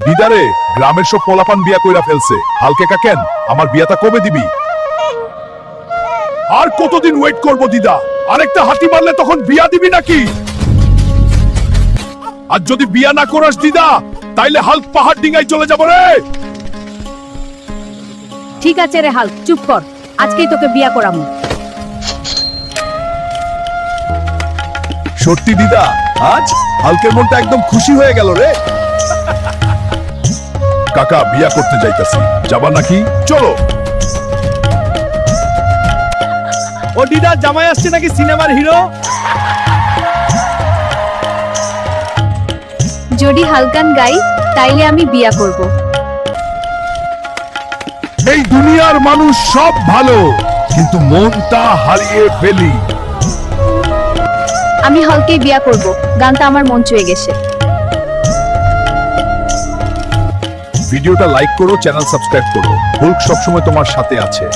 দিদারে, গ্রামের সব পোলাপান বিয়া কইরা ফেলছে, হালকে কাকেন আমার বিয়াটা কবে দিবি? আর কতদিন ওয়েট করব দিদা? আরেকটা হাতি মারলে তখন বিয়া দিবি নাকি? আর যদি বিয়া না করাস দিদা, তাইলে হাল্ক পাহাড় ডিঙায় চলে যাব রে। ঠিক আছে রে হাল্ক, চুপ কর, আজকেই তোকে বিয়া করামু। সত্যি দিদা, আজ হালকের মনটা একদম খুশি হয়ে গেল রে। কাকা, বিয়া করতে যাইতাছি, যাবা নাকি? চলো। ও দিদা, জামাই আসছে নাকি সিনেমার হিরো? যদি হালকান গাই তাইলে আমি বিয়া করব। এই দুনিয়ার মানুষ সব ভালো, কিন্তু মনটা হারিয়ে ফেলি। আমি হালকেই বিয়া করব, গানটা আমার মন ছুঁয়ে গেছে। ভিডিওটা লাইক করো, চ্যানেল সাবস্ক্রাইব করো। হুল্ক সবসময় তোমার সাথে আছে।